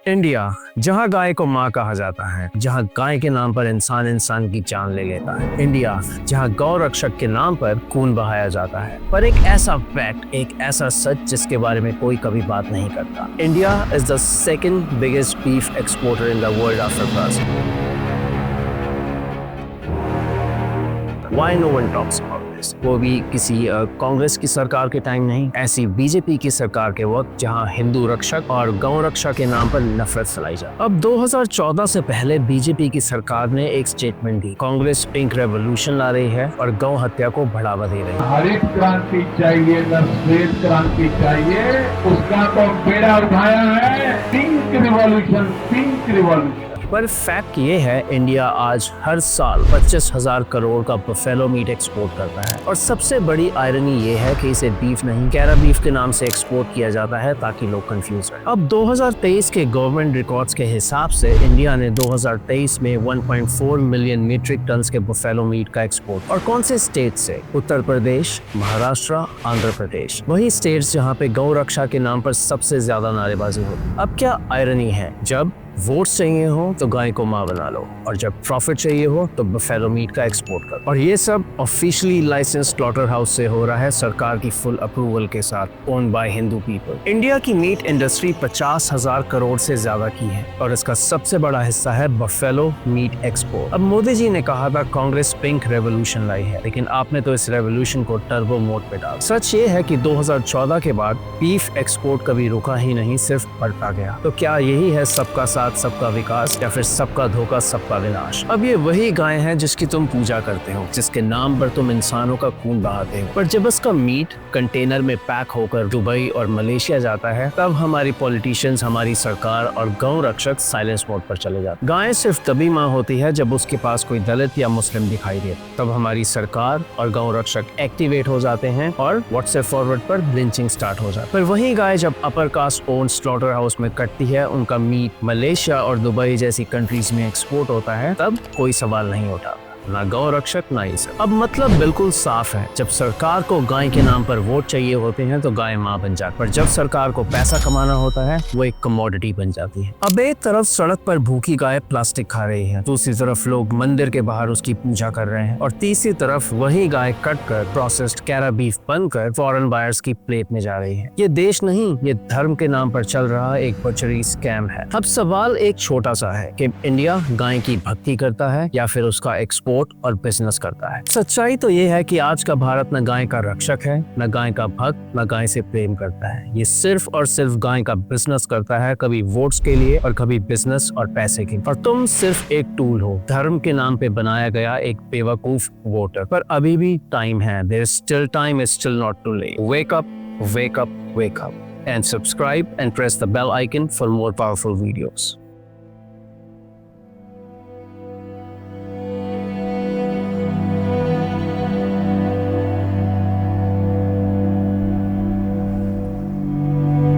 India, जहाँ गाय को माँ कहा जाता है, जहाँ गाय के नाम पर इंसान इंसान की जान ले लेता है। इंडिया, जहाँ गौ रक्षक के नाम पर खून बहाया जाता है। पर एक ऐसा फैक्ट, एक ऐसा सच जिसके बारे में कोई कभी बात नहीं करता। India is the second biggest beef exporter in the world after Brazil. Why no one talks about this? वो भी किसी कांग्रेस की सरकार के टाइम नहीं, ऐसी बीजेपी की सरकार के वक्त जहां हिंदू रक्षक और गौ रक्षा के नाम पर नफरत फैलाई जाए। अब 2014 से पहले बीजेपी की सरकार ने एक स्टेटमेंट दी, कांग्रेस पिंक रेवोल्यूशन ला रही है और गौ हत्या को बढ़ावा दे रही है। हरित क्रांति चाहिए न श्वेत क्रांति चाहिए, उसका तो बेड़ा उठाया है पिंक रिवॉल्यूशन, पिंक रिवॉल्यूशन। पर फैक्ट ये है, इंडिया आज हर साल 25,000 करोड़ का बफेलो मीट एक्सपोर्ट करता है और सबसे बड़ी आयरनी ये है कि इसे बीफ नहीं, कैरा बीफ के नाम से एक्सपोर्ट किया जाता है ताकि लोग कंफ्यूज रहे। अब 2023 के गवर्नमेंट रिकॉर्ड्स के हिसाब से इंडिया ने 2023 में 1.4 मिलियन मीट्रिक टन के बफेलो मीट का एक्सपोर्ट, और कौन से स्टेट से? उत्तर प्रदेश, महाराष्ट्र, आंध्र प्रदेश, वही स्टेट्स जहाँ पे गौ रक्षा के नाम पर सबसे ज्यादा नारेबाजी होती। अब क्या आयरनी है, जब वोट चाहिए हो तो गाय को माँ बना लो, और जब प्रॉफिट चाहिए हो तो बफेलो मीट का एक्सपोर्ट करो। और ये सब ऑफिशियली लाइसेंस स्लॉटर हाउस से हो रहा है, सरकार की फुल अप्रूवल के साथ, owned by Hindu people. India की मीट इंडस्ट्री 50,000 करोड़ से ज्यादा की है और इसका सबसे बड़ा हिस्सा है बफेलो मीट एक्सपोर्ट। अब मोदी जी ने कहा था कांग्रेस पिंक रेवोल्यूशन लाई है, लेकिन आपने तो इस रेवोल्यूशन को टर्बो मोड पे डाला। सच ये है कि 2014 के बाद बीफ एक्सपोर्ट कभी रुका ही नहीं, सिर्फ बढ़ता गया। तो क्या यही है सबका साथ सबका विकास, या फिर सबका धोखा सबका विनाश? अब ये वही गाय है जिसकी तुम पूजा करते हो, जिसके नाम पर तुम इंसानों का खून बहाते हो, पर जब उसका मीट कंटेनर में पैक होकर दुबई और मलेशिया जाता है, तब हमारी पॉलिटिशियंस, हमारी सरकार और गौ रक्षक साइलेंस मोड पर चले जाते हैं। गाय सिर्फ तभी माँ होती है जब उसके पास कोई दलित या मुस्लिम दिखाई दे, तब हमारी सरकार और गौ रक्षक एक्टिवेट हो जाते हैं और व्हाट्सएप फॉरवर्ड पर लिंचिंग स्टार्ट हो जाती है। पर वही गाय जब upper caste owned slaughter house में कटती है, उनका मीट मलेशिया और दुबई जैसी कंट्रीज में एक्सपोर्ट होता है, तब कोई सवाल नहीं उठा, ना गौ रक्षक ना ये सब। अब मतलब बिल्कुल साफ है, जब सरकार को गाय के नाम पर वोट चाहिए होते हैं तो गाय माँ बन जाती है, पर जब सरकार को पैसा कमाना होता है वो एक कमोडिटी बन जाती है। अब एक तरफ सड़क पर भूखी गाय प्लास्टिक खा रही है, दूसरी तरफ लोग मंदिर के बाहर उसकी पूजा कर रहे हैं, और तीसरी तरफ वही गाय कट कर प्रोसेस्ड कैरा बीफ बनकर फॉरेन बायर्स की प्लेट में जा रही है। ये देश नहीं, ये धर्म के नाम पर चल रहा एक बचरी स्कैम है। अब सवाल एक छोटा सा है कि इंडिया गाय की भक्ति करता है या फिर उसका एक्सपोर्ट और बिजनेस करता है। सच्चाई तो ये है कि आज का भारत न गाय का रक्षक है, न गाय का भक्त, न गाय से प्रेम करता है। ये सिर्फ और सिर्फ गाय का बिजनेस करता है, कभी वोट्स के लिए और कभी बिजनेस और पैसे के लिए। और तुम सिर्फ एक टूल हो, धर्म के नाम पे बनाया गया एक बेवकूफ वोटर। पर अभी भी टाइम है, there is still time, is still not too late. Wake up, wake up, wake up, and subscribe and press the bell icon for more powerful videos.